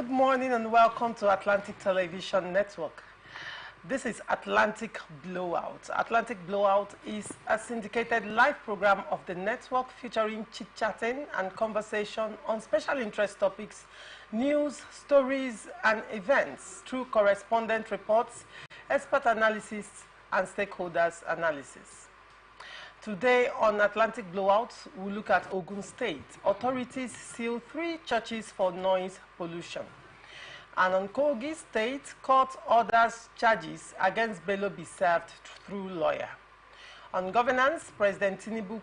Good morning and welcome to Atlantic Television Network. This is Atlantic Blowout. Atlantic Blowout is a syndicated live program of the network featuring chit-chatting and conversation on special interest topics, news, stories, and events through correspondent reports, expert analysis, and stakeholders analysis. Today on Atlantic Blowout, we look at Ogun State. Authorities seal 3 churches for noise pollution. And on Kogi State, court orders charges against Bello be served through lawyer. On governance, President Tinubu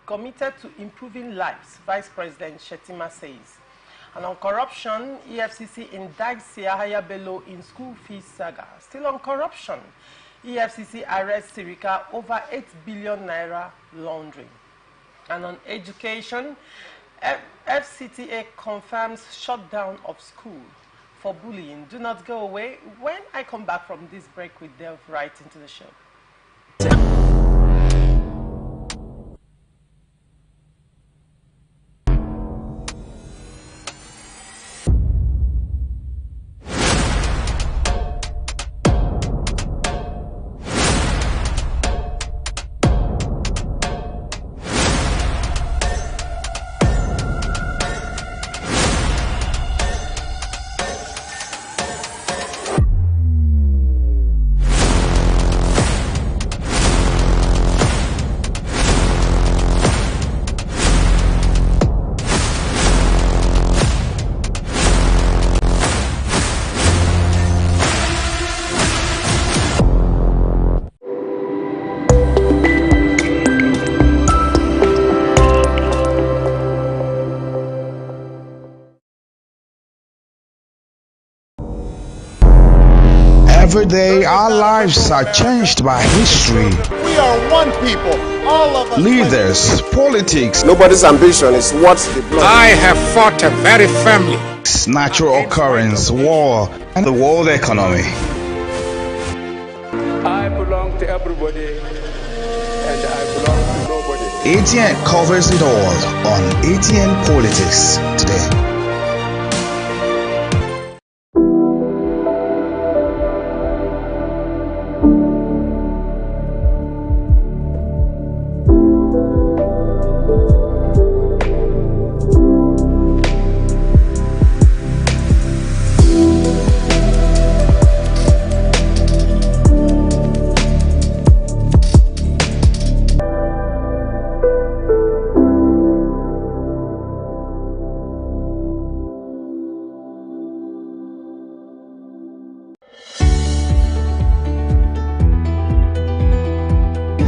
committed to improving lives, Vice President Shetima says. And on corruption, EFCC indicts Yahaya Bello in school fees saga. Still on corruption, EFCC arrests Sirika over 8 billion naira laundering. And on education, FCTA confirms shutdown of school for bullying. Do not go away. When I come back from this break, we delve right into the show. Every day, our lives are changed by history. We are one people, all of us. Leaders, politics. Nobody's ambition is what's the blood. I have fought very firmly. Natural occurrence, war, and the world economy. I belong to everybody, and I belong to nobody. ATN covers it all on ATN Politics today.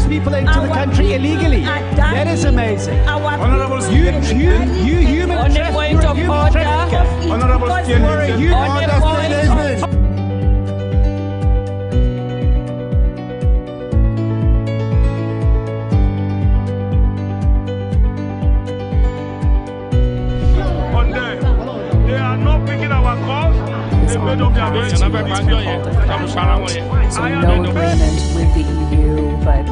People into the country illegally. That is amazing. Honorable You human trafficker. Honorable You understand. They are not picking our calls. They made up their minds. So no agreement with the EU, but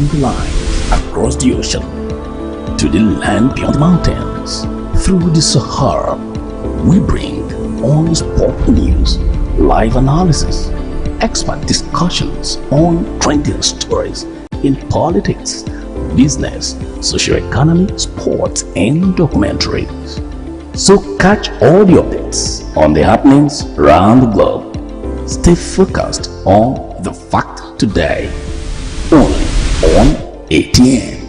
from the lines across the ocean to the land beyond the mountains, through the Sahara, we bring on-spot news, live analysis, expert discussions on trending stories in politics, business, socio-economy, sports, and documentaries. So catch all the updates on the happenings around the globe. Stay focused on the fact today, only on ATN.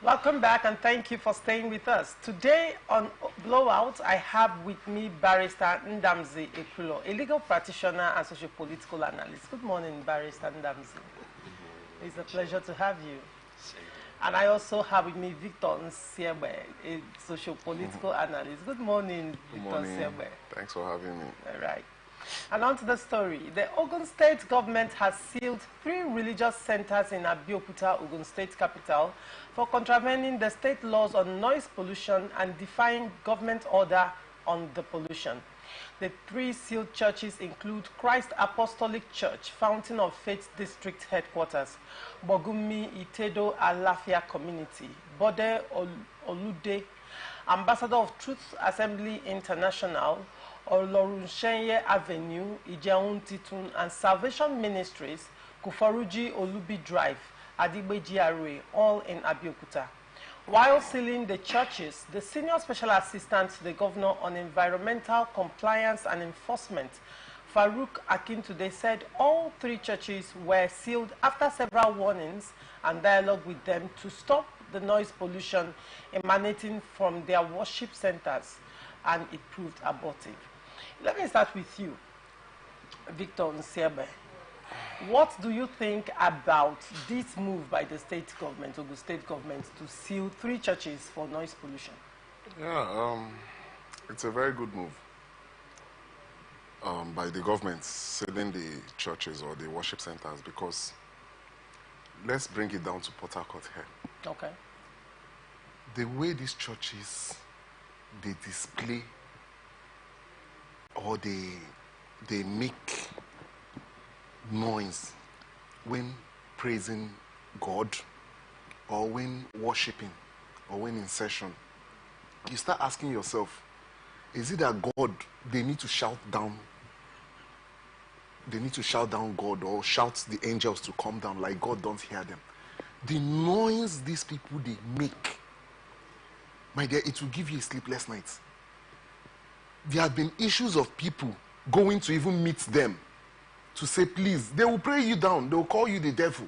Welcome back and thank you for staying with us. Today on Blowout, I have with me Barrister Ndamzi Ekulo, a legal practitioner and socio-political analyst. Good morning, Barrister Ndamzi. It's a pleasure to have you. And I also have with me Victor Nsiebe, a socio-political analyst. Good morning, Victor Nsiebe. Thanks for having me. All right. And on to the story. The Ogun State government has sealed 3 religious centers in Abeokuta, Ogun State capital, for contravening the state laws on noise pollution and defying government order on the pollution. The 3 sealed churches include Christ Apostolic Church, Fountain of Faith District Headquarters, Bogumi Itedo Alafia Community, Bode Olude, Ambassador of Truth Assembly International, Olorunshenye Avenue, Ijeun Titun, and Salvation Ministries, Kufaruji Olubi Drive, Adigbe GRA, all in Abeokuta. While sealing the churches, the Senior Special Assistant to the Governor on Environmental Compliance and Enforcement, Farouk Akintude, said all 3 churches were sealed after several warnings and dialogue with them to stop the noise pollution emanating from their worship centers, and it proved abortive. Let me start with you, Victor Nsiebe. What do you think about this move by the state government, Ogun State government, to seal 3 churches for noise pollution? Yeah, it's a very good move by the government sealing the churches or the worship centers, because let's bring it down to Port Harcourt here. Okay. The way these churches, they display or they make noise when praising God or when worshiping or when in session, you start asking yourself, is it that God, they need to shout down? They need to shout down God or shout the angels to come down like God don't hear them. The noise these people, they make, my dear, it will give you a sleepless night. There have been issues of people going to even meet them to say, please. They will pray you down. They will call you the devil.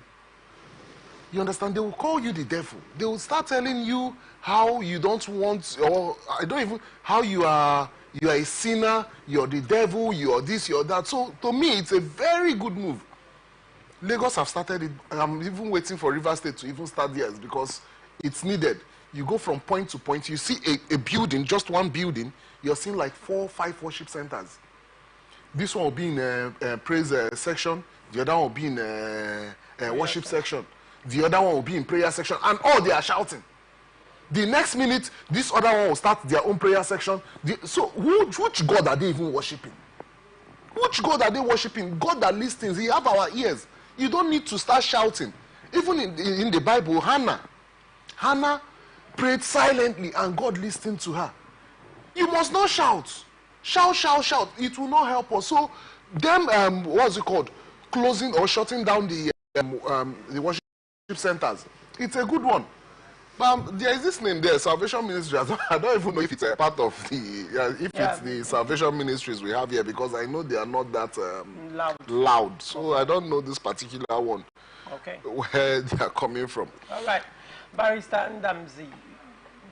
You understand? They will call you the devil. They will start telling you how you don't want, or I don't even, how you are a sinner, you're the devil, you're this, you're that. So to me, it's a very good move. Lagos have started it. I'm even waiting for River State to even start theirs because it's needed. You go from point to point, you see a building, just one building, you're seeing like 4 or 5 worship centers. This one will be in a praise section, the other one will be in a worship section, the other one will be in prayer section, and all they are shouting. The next minute, this other one will start their own prayer section. So which God are they even worshiping? Which God are they worshiping? God that listens, he have our ears. You don't need to start shouting. Even in the Bible, Hannah prayed silently and God listened to her. You must not shout. Shout, shout, shout. It will not help us. So them, what's it called? closing or shutting down the worship centers. It's a good one. But there is this name there, Salvation Ministry. I don't even know if it's a part of the, it's the Salvation Ministries we have here, because I know they are not that loud. So I don't know this particular one, where they are coming from. All right. Barrister Ndamzi,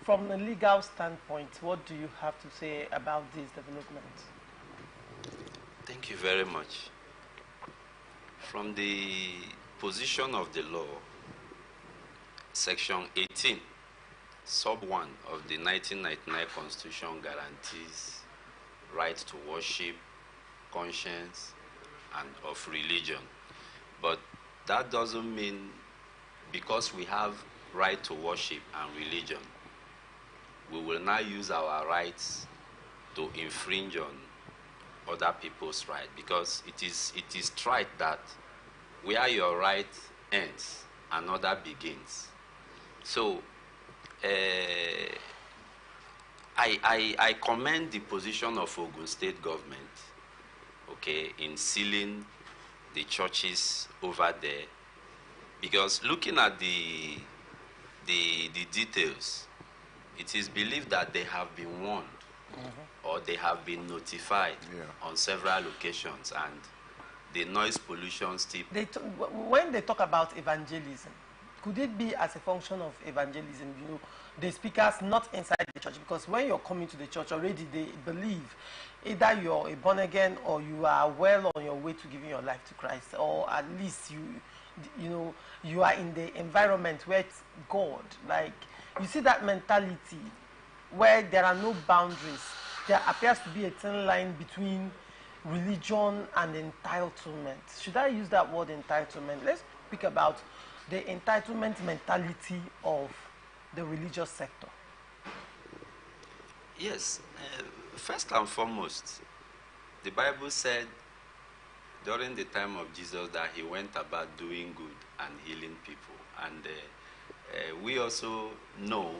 from the legal standpoint, what do you have to say about these developments? Thank you very much. From the position of the law, Section 18, Sub 1 of the 1999 Constitution guarantees right to worship, conscience, and of religion. But that doesn't mean because we have right to worship and religion, we will now use our rights to infringe on other people's rights, because it is right that where your right ends, another begins. So I commend the position of Ogun State government, in sealing the churches over there, because looking at the details, it is believed that they have been warned or they have been notified on several occasions, and the noise pollution still. When they talk about evangelism, could it be as a function of evangelism? You know, the speakers not inside the church, because when you're coming to the church already, they believe either you're a born again or you are well on your way to giving your life to Christ, or at least you are in the environment where it's God. Like, you see that mentality where there are no boundaries. There appears to be a thin line between religion and entitlement. Should I use that word, entitlement? Let's speak about the entitlement mentality of the religious sector. Yes. First and foremost, the Bible said during the time of Jesus that he went about doing good and healing people. And we also know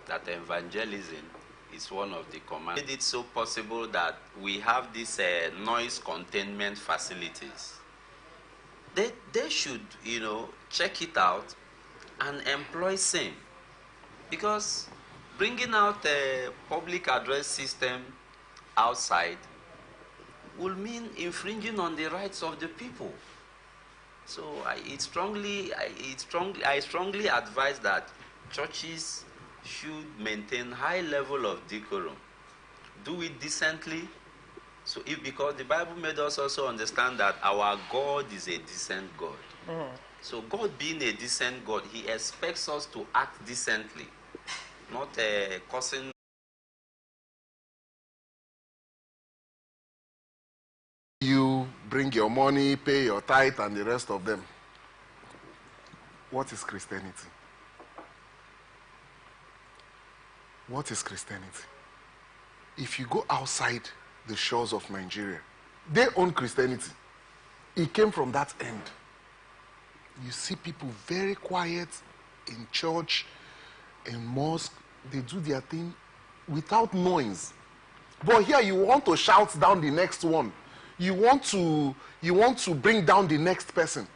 that evangelism is one of the commands. Made it so possible that we have these noise containment facilities. They should, check it out and employ same. Because bringing out a public address system outside will mean infringing on the rights of the people. So I strongly advise that churches should maintain high level of decorum, do it decently. So because the Bible made us also understand that our God is a decent God. So God being a decent God, he expects us to act decently, not causing. You bring your money, pay your tithe, and the rest of them. What is Christianity? What is Christianity? If you go outside the shores of Nigeria, they own Christianity. It came from that end. You see people very quiet in church, in mosque. They do their thing without noise. But here you want to shout down the next one. You want to bring down the next person,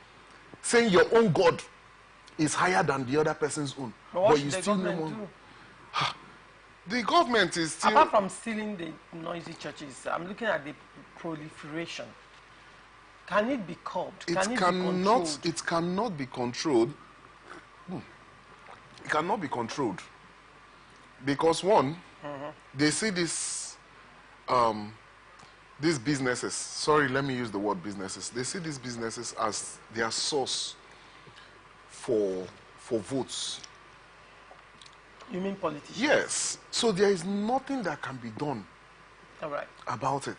saying your own God is higher than the other person's own. But you the still government do? The government is still. Apart from stealing the noisy churches, I'm looking at the proliferation. Can it be curbed? It cannot be controlled. It cannot be controlled. Because one, they see these businesses, sorry, let me use the word businesses. They see these businesses as their source for votes. You mean politicians? Yes. So there is nothing that can be done about it.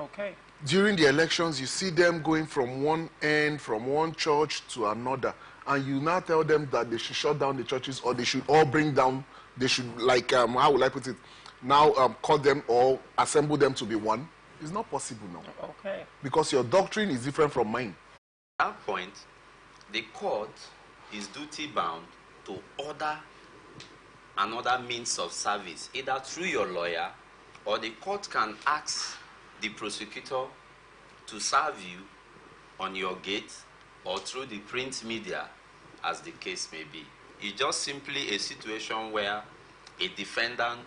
Okay. During the elections, you see them going from one end, from one church to another. And you now tell them that they should shut down the churches, or they should all bring down, they should, like, how would I put it, now call them or assemble them to be one. It's not possible now. Okay. Because your doctrine is different from mine. At that point, the court is duty bound to order another means of service, either through your lawyer, or the court can ask the prosecutor to serve you on your gate or through the print media, as the case may be. It's just simply a situation where a defendant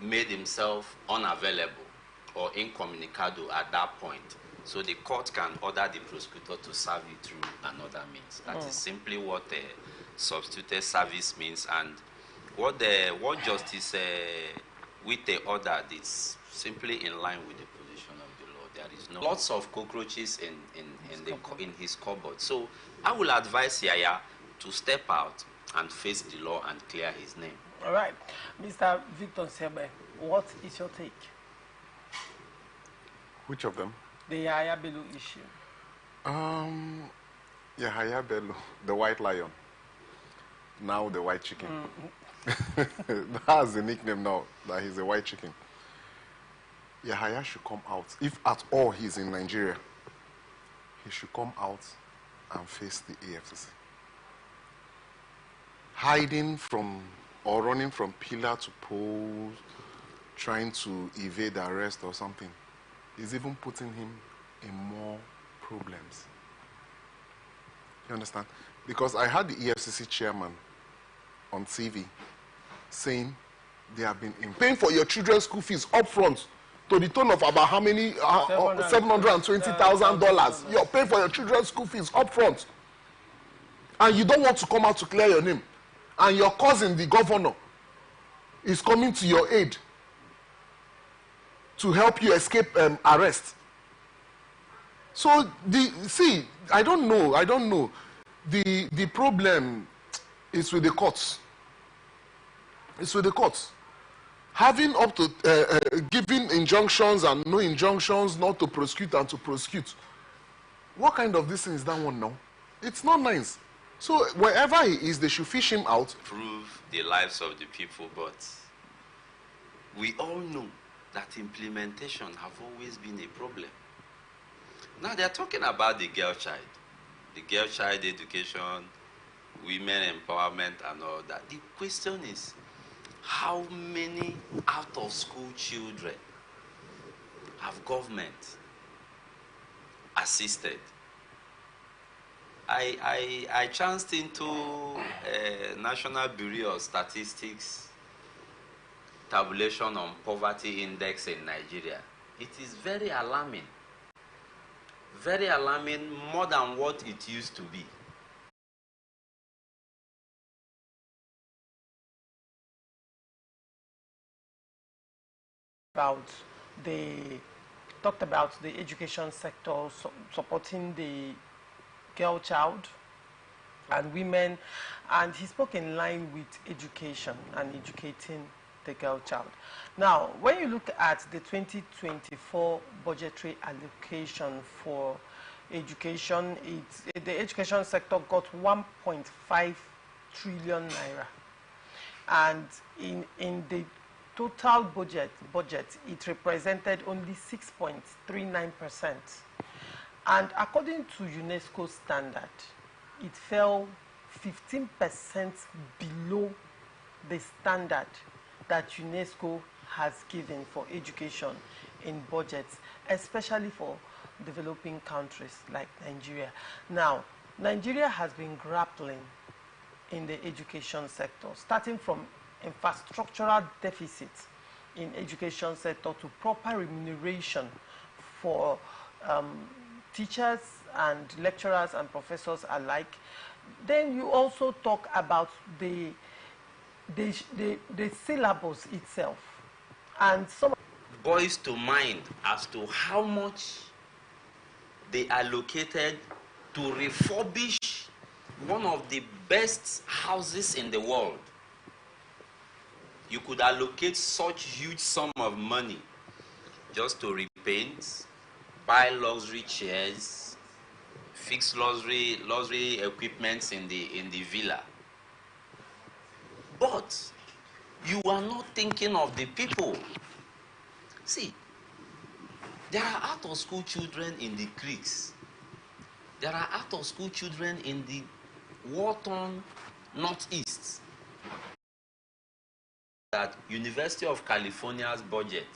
made himself unavailable or incommunicado at that point. So the court can order the prosecutor to serve it through another means. That is simply what substituted service means, and what Justice Witte ordered is simply in line with the position of the law. There is no lots of cockroaches in his cupboard. So I will advise Yaya to step out and face the law and clear his name. All right. Mr. Victor Sebe, what is your take? Which of them? The Yaya Bello issue. Yahaya Bello, the white lion. Now the white chicken. That's the nickname now, that he's a white chicken. Yahaya should come out. If at all he's in Nigeria, he should come out and face the AFCC. Hiding from or running from pillar to pole, trying to evade arrest or something, is even putting him in more problems. You understand? Because I had the EFCC chairman on TV saying they have been paying for your children's school fees up front to the tune of about how many? $720,000. You're paying for your children's school fees up front. And you don't want to come out to clear your name. And your cousin, the governor, is coming to your aid to help you escape arrest. So, I don't know. The problem is with the courts. It's with the courts. Having up to, giving injunctions and no injunctions, not to prosecute and to prosecute. What kind of this thing is that one now? It's not nice. So wherever he is, they should fish him out. Improve the lives of the people, but we all know that implementation have always been a problem. Now they're talking about the girl child education, women empowerment and all that. The question is, how many out-of-school children have government assisted? I chanced into National Bureau of Statistics tabulation on poverty index in Nigeria. It is very alarming, more than what it used to be. Talked about the education sector supporting the girl child and women, and he spoke in line with education and educating the girl child. Now, when you look at the 2024 budgetary allocation for education, the education sector got 1.5 trillion naira, and in the total budget, it represented only 6.39%. And according to UNESCO standard, it fell 15% below the standard that UNESCO has given for education in budgets, especially for developing countries like Nigeria. Now, Nigeria has been grappling in the education sector, starting from infrastructural deficits in education sector to proper remuneration for teachers and lecturers and professors alike. Then you also talk about the syllabus itself, and some boils to mind as to how much they allocated to refurbish one of the best houses in the world. You could allocate such huge sum of money just to repaint, buy luxury chairs, fix luxury equipments in the villa. But you are not thinking of the people. See, there are out-of-school children in the creeks. There are out-of-school children in the war-torn northeast. That University of California's budget,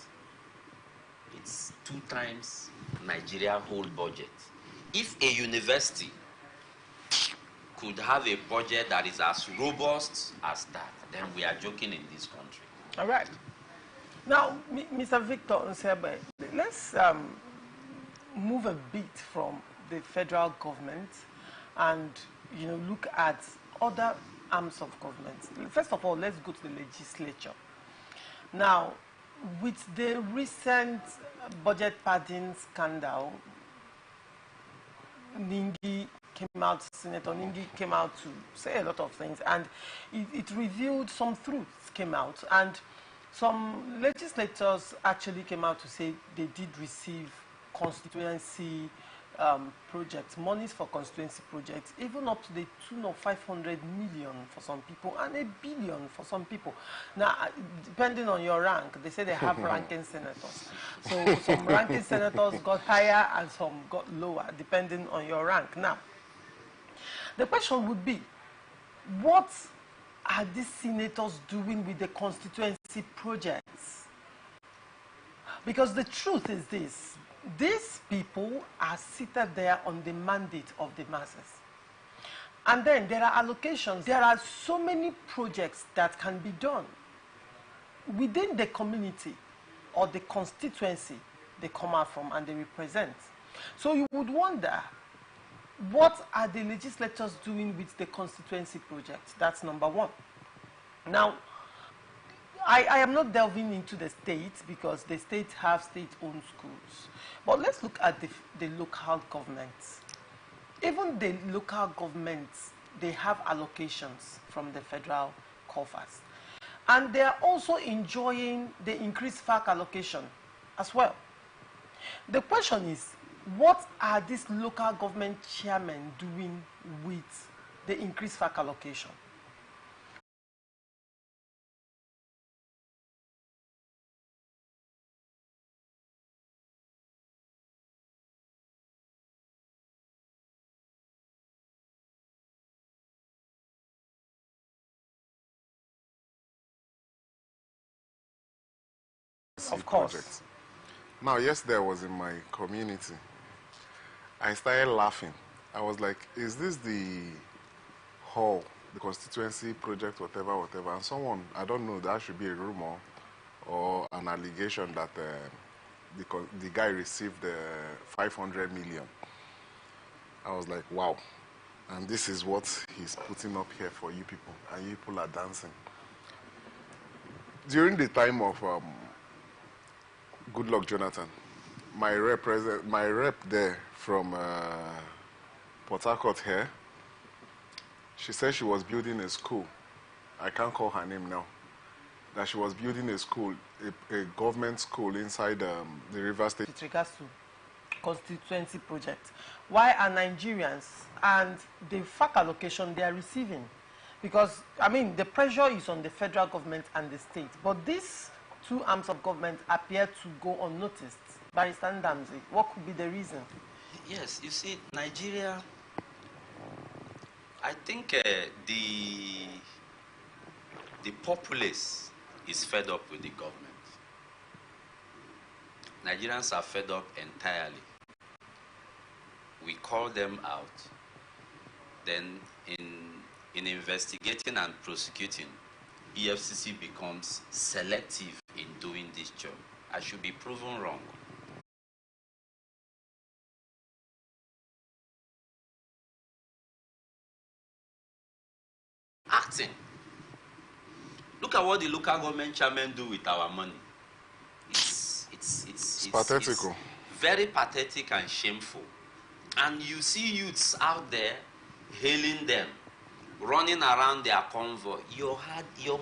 it's 2 times Nigeria's whole budget. If a university could have a budget that is as robust as that, then we are joking in this country. All right. Now, Mr. Victor Nsebe, let's move a bit from the federal government and look at other arms of government. First of all, let's go to the legislature. Now, with the recent budget padding scandal, Senator Ningi came out to say a lot of things, and it revealed some truths came out, and some legislators actually came out to say they did receive constituency projects, monies for constituency projects, even up to the tune of 500 million for some people and $1 billion for some people. Now, depending on your rank, they say they have ranking senators. So some ranking senators got higher and some got lower, depending on your rank. Now, the question would be, what are these senators doing with the constituency projects? Because the truth is this, these people are seated there on the mandate of the masses. And then there are allocations. There are so many projects that can be done within the community or the constituency they come out from and they represent. So you would wonder, what are the legislators doing with the constituency project? That's number one. Now, I am not delving into the state because the state have state-owned schools. But let's look at the local governments. Even the local governments, they have allocations from the federal coffers. And they are also enjoying the increased FAC allocation as well. The question is, what are these local government chairmen doing with the increased FAC allocation? Of course. Projects. Now, yesterday I was in my community. I started laughing. I was like, is this the hall, the constituency project, whatever, whatever? And someone, I don't know, that should be a rumor or an allegation that the guy received 500 million. I was like, wow. And this is what he's putting up here for you people. And you people are dancing. During the time of Goodluck Jonathan, my rep there from Port Harcourt here, she said she was building a school. I can't call her name now. That she was building a school, a government school inside the River State. With regards to constituency project, why are Nigerians and the FAC allocation they are receiving? Because, I mean, the pressure is on the federal government and the state, but these two arms of government appear to go unnoticed. Barrister Ndamzi, what could be the reason? Yes, you see, Nigeria, I think the populace is fed up with the government. Nigerians are fed up entirely. We call them out. Then in investigating and prosecuting, EFCC becomes selective in doing this job. I should be proven wrong. Acting. Look at what the local government chairmen do with our money. It's pathetical. It's very pathetic and shameful. And you see youths out there hailing them, running around their convoy. Your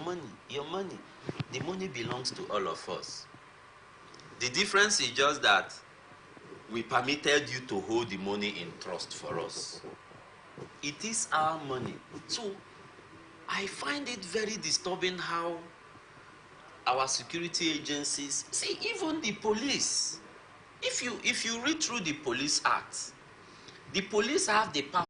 money. The money belongs to all of us. The difference is just that we permitted you to hold the money in trust for us. It is our money. So I find it very disturbing how our security agencies, see, even the police, if you read through the Police Act, the police have the power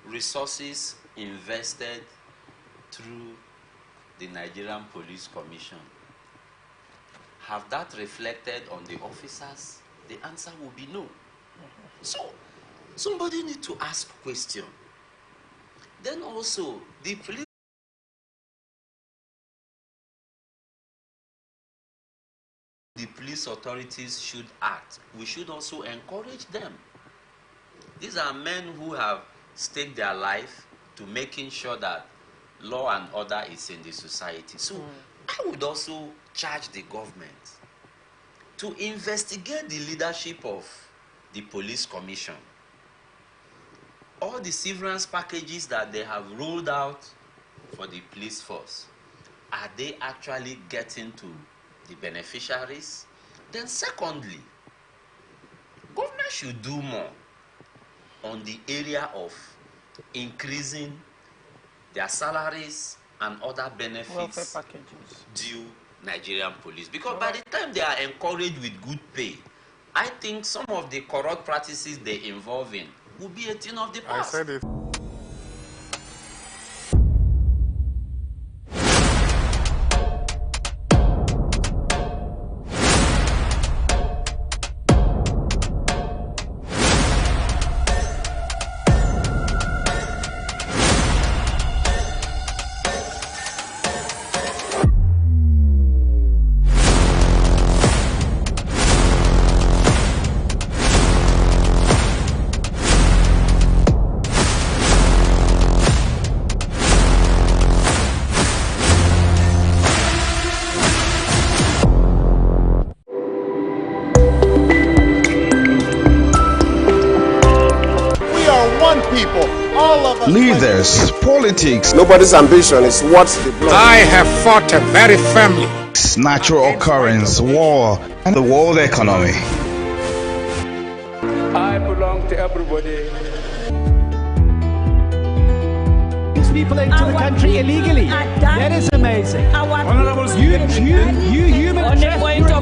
resources invested through the Nigerian Police Commission, have that reflected on the officers? The answer will be no. So, somebody need to ask question. Then also, the police authorities should act. We should also encourage them. These are men who have staked their life to making sure that law and order is in the society. So I would also charge the government to investigate the leadership of the police commission. All the severance packages that they have rolled out for the police force, are they actually getting to the beneficiaries? Then secondly, government should do more on the area of increasing their salaries and other benefits due Nigerian police. Because by the time they are encouraged with good pay, I think some of the corrupt practices they involve in will be a thing of the past. I said it. Leaders, politics, nobody's ambition is what the blood. I have fought very firmly. natural occurrence, war, and the world economy. I belong to everybody. People into the country illegally. That is amazing. You human trafficker.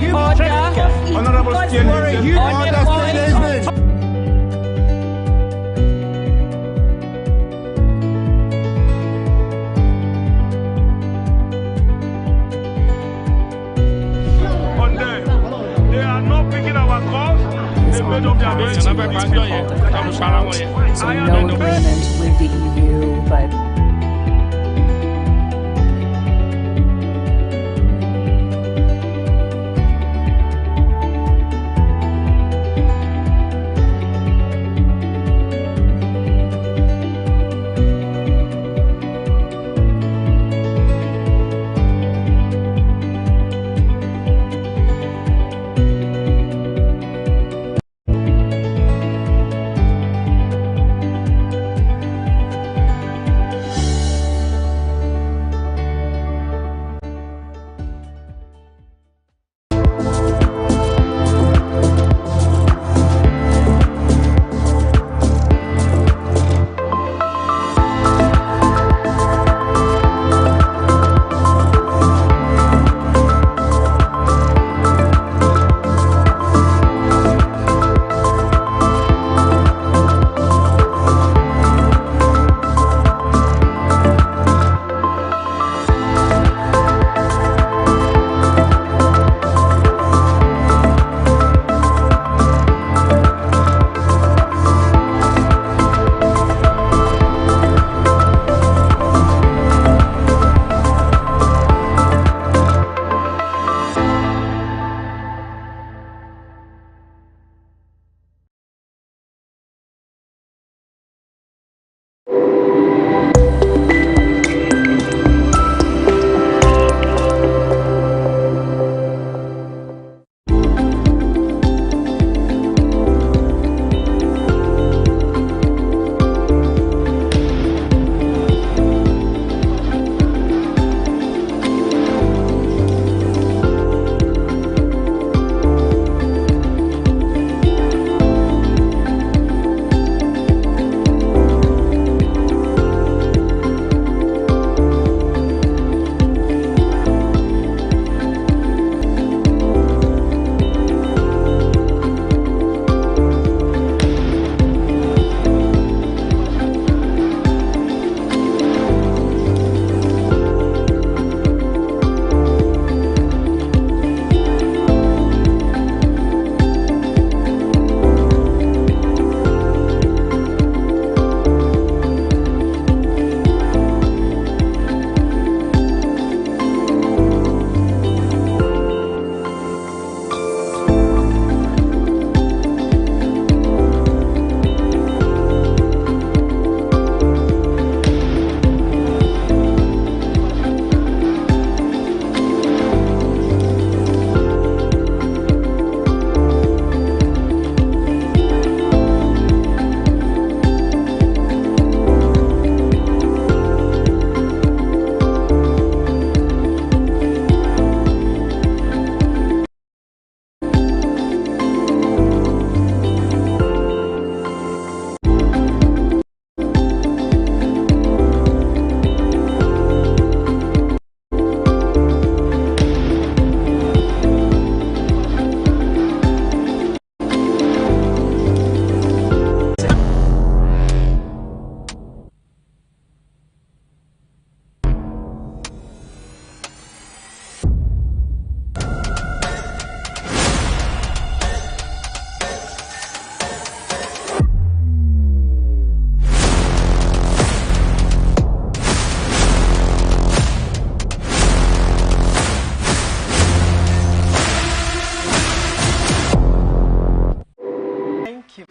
You're a human trafficker. They are not picking our calls. They made up their minds. So no agreement with the EU, but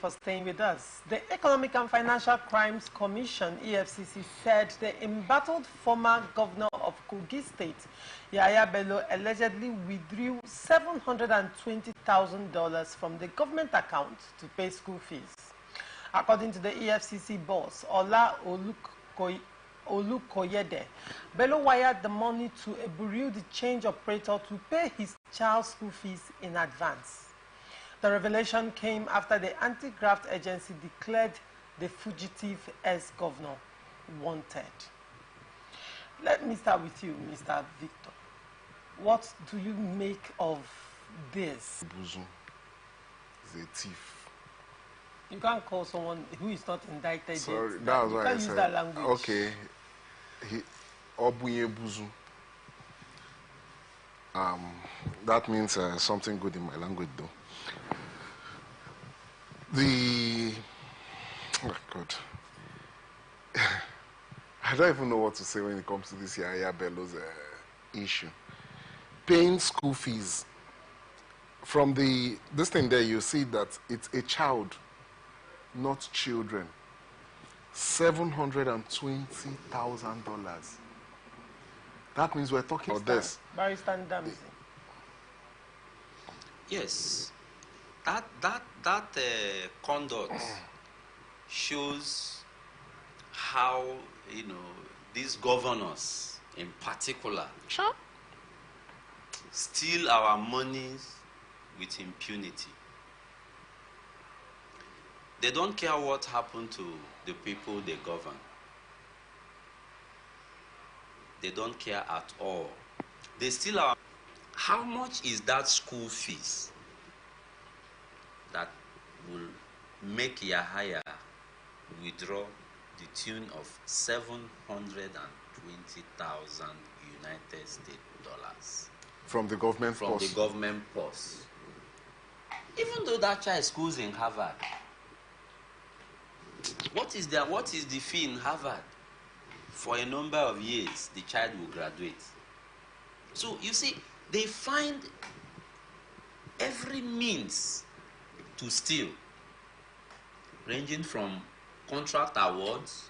for staying with us. The Economic and Financial Crimes Commission, EFCC, said the embattled former governor of Kogi State, Yahaya Bello, allegedly withdrew $720,000 from the government account to pay school fees. According to the EFCC boss, Ola Olukoyede, Bello wired the money to a bureau de change operator to pay his child's school fees in advance. The revelation came after the anti-graft agency declared the fugitive ex-governor wanted. Let me start with you, Mr. Victor. What do you make of this? Buzu is a thief. You can't call someone who is not indicted. Sorry, yet. that was you why can't I use said. that language. Okay. Obuye Buzu. That means something good in my language, though. Oh God, I don't even know what to say when it comes to this Yahaya Bello's issue. Paying school fees. From this thing there, you see that it's a child, not children. $720,000. That means we're talking about this. Barrister Ndamzi. Yes, that conduct shows how, these governors in particular steal our monies with impunity. They don't care what happened to the people they govern. They don't care at all. They steal our... How much is that school fees that will make Yahaya withdraw the tune of $720,000 United States dollars from the government from the government purse? Even though that child schools in Harvard, what is the fee in Harvard? For a number of years, the child will graduate. So you see, they find every means to steal, ranging from contract awards.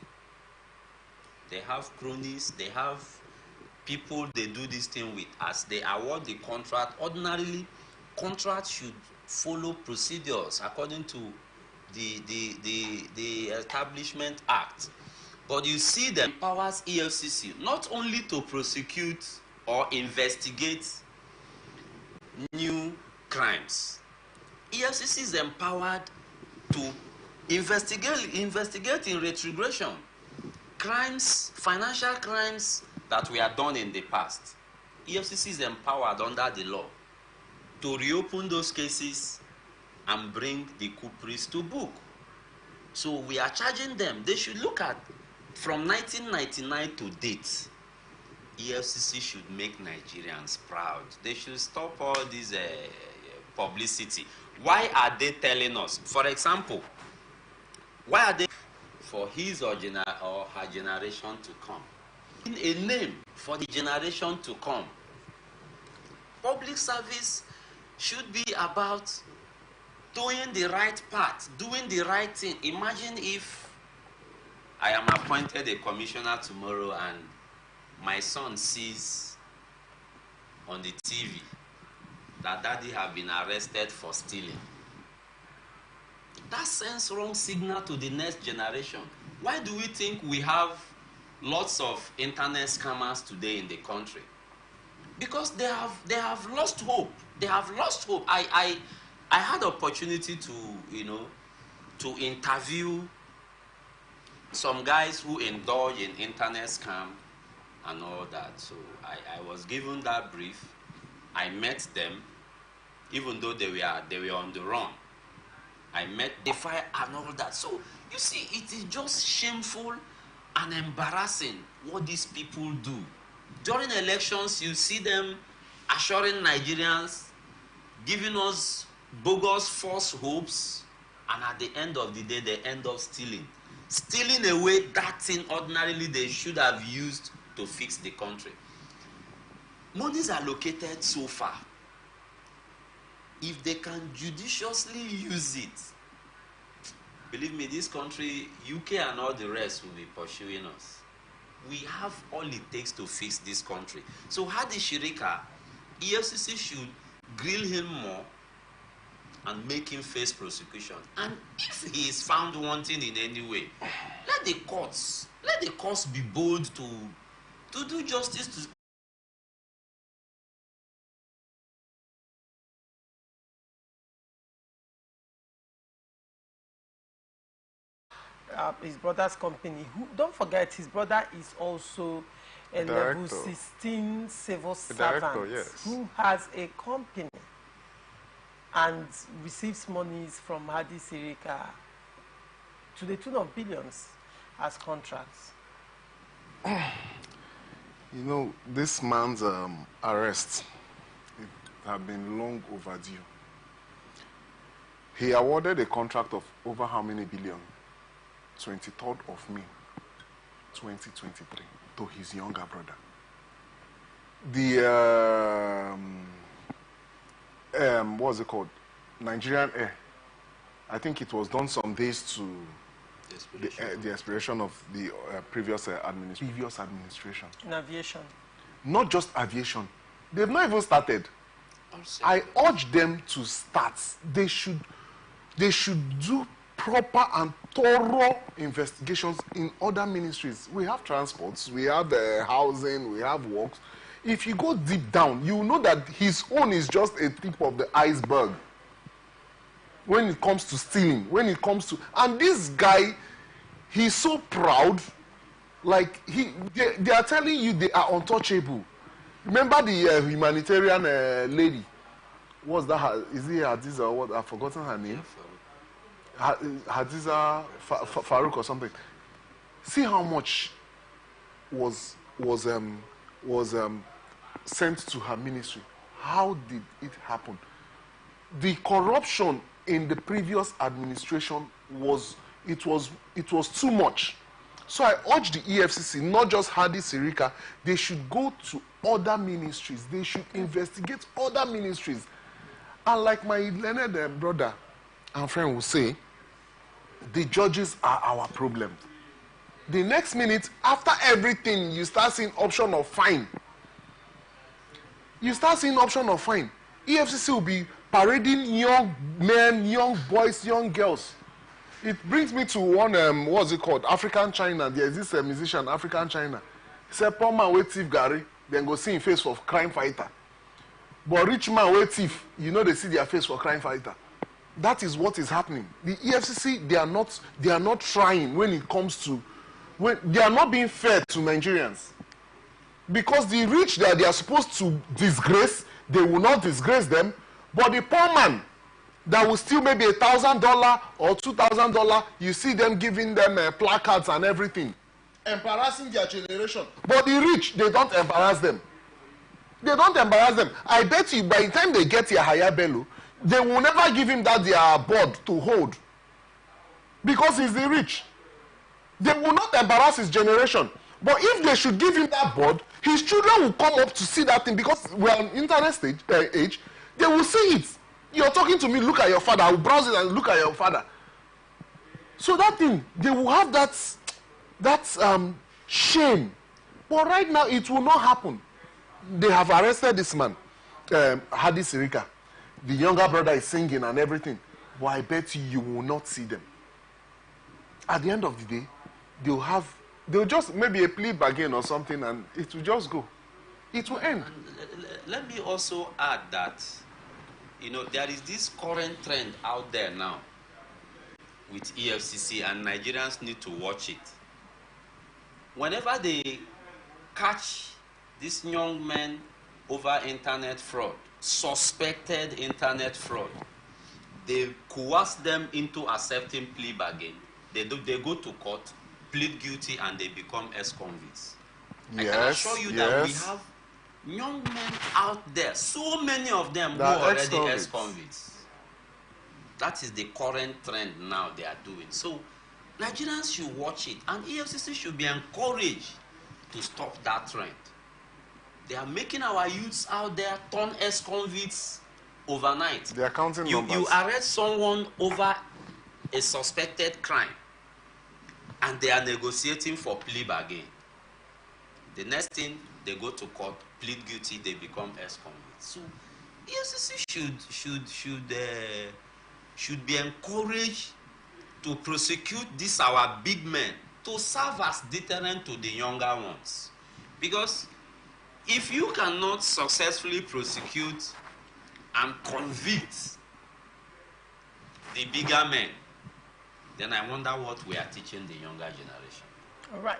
They have cronies, they have people they do this thing with. As they award the contract, ordinarily, contracts should follow procedures according to the Establishment Act. But you see them empowers EFCC not only to prosecute or investigate new crimes. EFCC is empowered to investigate in retrogression crimes, financial crimes that were done in the past. EFCC is empowered under the law to reopen those cases and bring the culprits to book. So we are charging them. They should look at from 1999 to date. EFCC should make Nigerians proud. They should stop all this publicity. Why are they telling us? For example, why are they for his or her generation to come? In a name for the generation to come. Public service should be about doing the right part, doing the right thing. Imagine if I am appointed a commissioner tomorrow and my son sees on the TV that daddy have been arrested for stealing. That sends wrong signal to the next generation. Why do we think we have lots of internet scammers today in the country? Because they have lost hope. They have lost hope. I had opportunity to interview some guys who indulge in internet scam and all that. So I was given that brief. I met them, even though they were on the run. I met the fire and all that. So you see, it is just shameful and embarrassing what these people do. During elections, you see them assuring Nigerians, giving us bogus false hopes, and at the end of the day, they end up stealing away that thing ordinarily they should have used to fix the country. Monies allocated so far. If they can judiciously use it, believe me, this country, UK and all the rest will be pursuing us. We have all it takes to fix this country. So Hadi Shirika, EFCC should grill him more and make him face prosecution. And if he is found wanting in any way, let the courts be bold to do justice to his brother's company. Don't forget, his brother is also a level 16 civil servant who has a company and receives monies from Hadi Sirika to the tune of billions as contracts. You know, this man's arrest had been long overdue. He awarded a contract of over how many billion? 23rd of May, 2023, to his younger brother. The, what's it called? Nigerian Air. I think it was done some days to the expiration of the previous administration. In aviation. Not just aviation. They've not even started. I urge them to start. They should do proper and thorough investigations in other ministries. We have transports, we have housing, we have works. If you go deep down, you know that his own is just a tip of the iceberg. When it comes to stealing, and this guy, he's so proud, like they are telling you they are untouchable. Remember the humanitarian lady? What's that? Is it Hadiza or what? I've forgotten her name. Hadiza Farouk or something. See how much was sent to her ministry. How did it happen? The corruption in the previous administration was too much. So I urge the EFCC, not just Hadi Sirika, they should go to other ministries. They should investigate other ministries. And like my learned brother and friend will say, the judges are our problem. The next minute, after everything, you start seeing option of fine. EFCC will be parading young men, young boys, young girls. It brings me to one, what's it called? African China. There's this musician, African China. He said, poor man wait thief Gary, then go see him face for crime fighter. But rich man wait thief, you know they see their face for crime fighter. That is what is happening. The EFCC, they are not trying when it comes to, they are not being fair to Nigerians. Because the rich that they are supposed to disgrace, they will not disgrace them. But the poor man that will steal maybe $1,000 or $2,000, you see them giving them placards and everything, embarrassing their generation. But the rich, they don't embarrass them. I bet you by the time they get Yahaya Bello, they will never give him that their board to hold. Because he's the rich. They will not embarrass his generation. But if they should give him that board, his children will come up to see that thing, because we're on internet age, they will see it. You're talking to me, look at your father. I will browse it and look at your father. So that thing, they will have that shame. But right now, it will not happen. They have arrested this man, Hadi Sirika. The younger brother is singing and everything. But I bet you will not see them. At the end of the day, they'll just maybe a plea bargain or something, and it will just go. It will end. Let me also add that, there is this current trend out there now with EFCC, and Nigerians need to watch it. Whenever they catch this young man over internet fraud, suspected internet fraud, they coerce them into accepting plea bargain. They go to court, plead guilty, and they become ex-convicts. I can assure you that we have young men out there, so many of them who are already ex-convicts. That is the current trend now they are doing. So Nigerians should watch it, and EFCC should be encouraged to stop that trend. They are making our youths out there turn ex-convicts overnight. They are counting numbers. You arrest someone over a suspected crime and they are negotiating for plea bargain. The next thing, they go to court, plead guilty, they become ex-convicts. So EFCC should be encouraged to prosecute these our big men to serve as deterrent to the younger ones. Because if you cannot successfully prosecute and convict the bigger men, then I wonder what we are teaching the younger generation. All right.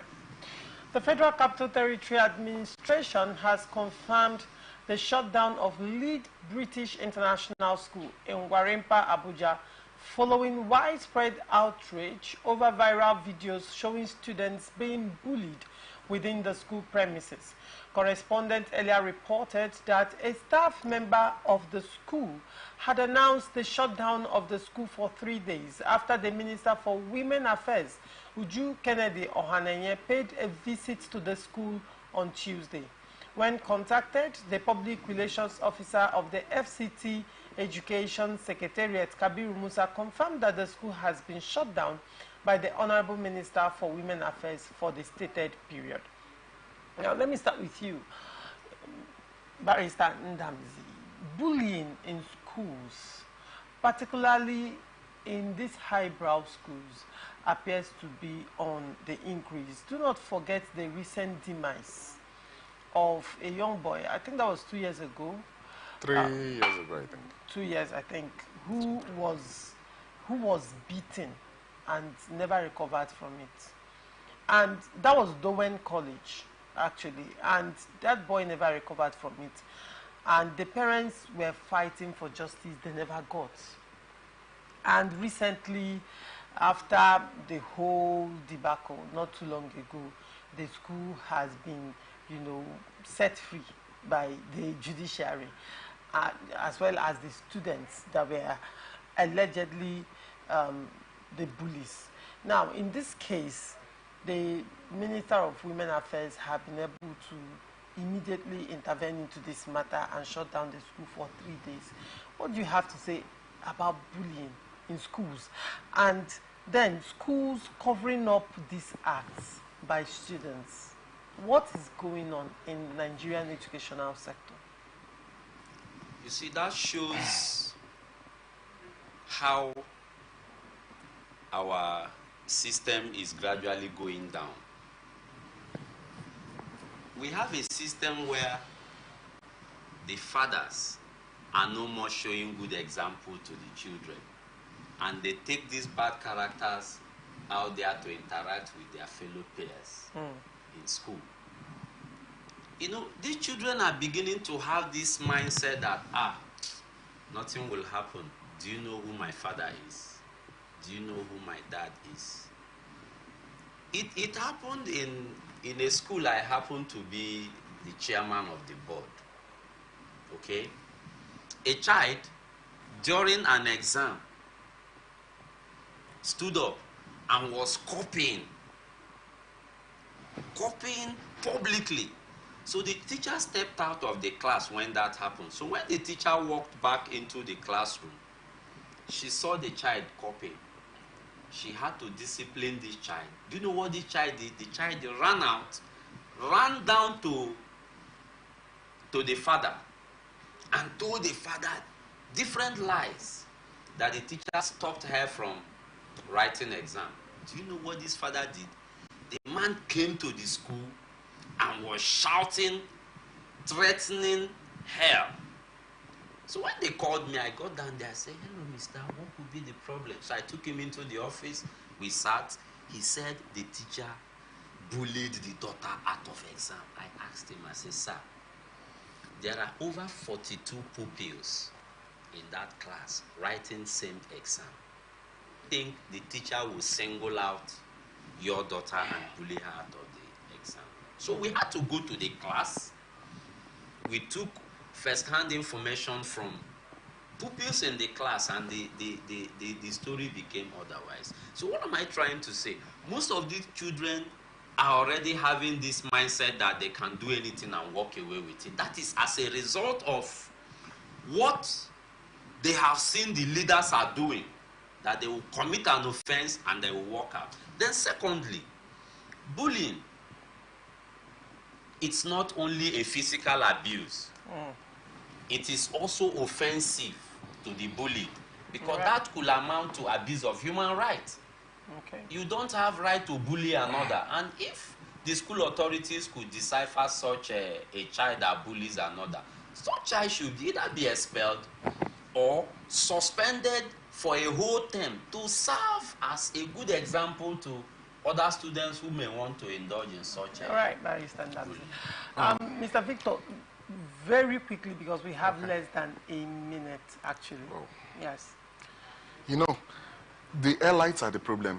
The Federal Capital Territory Administration has confirmed the shutdown of Lead British International School in Warimpa, Abuja, following widespread outrage over viral videos showing students being bullied within the school premises. Correspondent earlier reported that a staff member of the school had announced the shutdown of the school for 3 days after the Minister for Women Affairs, Uju Kennedy Ohanenye, paid a visit to the school on Tuesday. When contacted, the Public Relations Officer of the FCT Education Secretariat, Kabiru Musa, confirmed that the school has been shut down by the Honorable Minister for Women Affairs for the stated period. Now, let me start with you, Barrister Ndamzi. Bullying in schools, particularly in these highbrow schools, appears to be on the increase. Do not forget the recent demise of a young boy, I think that was 2 years ago. 3 years ago, I think. 2 years, I think, who was beaten and never recovered from it. And that was Dowen College, actually, and that boy never recovered from it. And the parents were fighting for justice, they never got. And recently, after the whole debacle, not too long ago, the school has been, set free by the judiciary, as well as the students that were allegedly the bullies. Now, in this case, the Minister of Women Affairs have been able to immediately intervene into this matter and shut down the school for 3 days. What do you have to say about bullying in schools? And then schools covering up these acts by students. What is going on in Nigerian educational sector? You see, that shows how our system is gradually going down. We have a system where the fathers are no more showing good example to the children, and they take these bad characters out there to interact with their fellow peers in school. These children are beginning to have this mindset that, nothing will happen. Do you know who my father is? Do you know who my dad is? It happened in a school I happened to be the chairman of the board. Okay? A child, during an exam, stood up and was copying publicly. So the teacher stepped out of the class when that happened. So when the teacher walked back into the classroom, she saw the child copying. She had to discipline this child. Do you know what this child did? The child ran down to the father and told the father different lies that the teacher stopped her from writing exam. Do you know what this father did? The man came to the school and was shouting, threatening her. So when they called me, I got down there. I said, "Hello, mister, what could be the problem?" So I took him into the office. We sat. He said the teacher bullied the daughter out of exam. I asked him, I said, "Sir, there are over 42 pupils in that class writing same exam. I think the teacher will single out your daughter and bully her out of the exam." So we had to go to the class. We took first-hand information from pupils in the class, and the story became otherwise. So what am I trying to say? Most of these children are already having this mindset that they can do anything and walk away with it. That is as a result of what they have seen the leaders are doing. that they will commit an offense and they will walk out. Then secondly, bullying, it's not only a physical abuse. It is also offensive to the bullied, because that could amount to abuse of human rights. Okay. You don't have right to bully another. And if the school authorities could decipher such a child that bullies another, such child should either be expelled or suspended for a whole term to serve as a good example to other students who may want to indulge in such a... All right, I understand that. Mr. Victor, very quickly, because we have less than a minute, actually. Oh. Yes. You know, the airlights are the problem.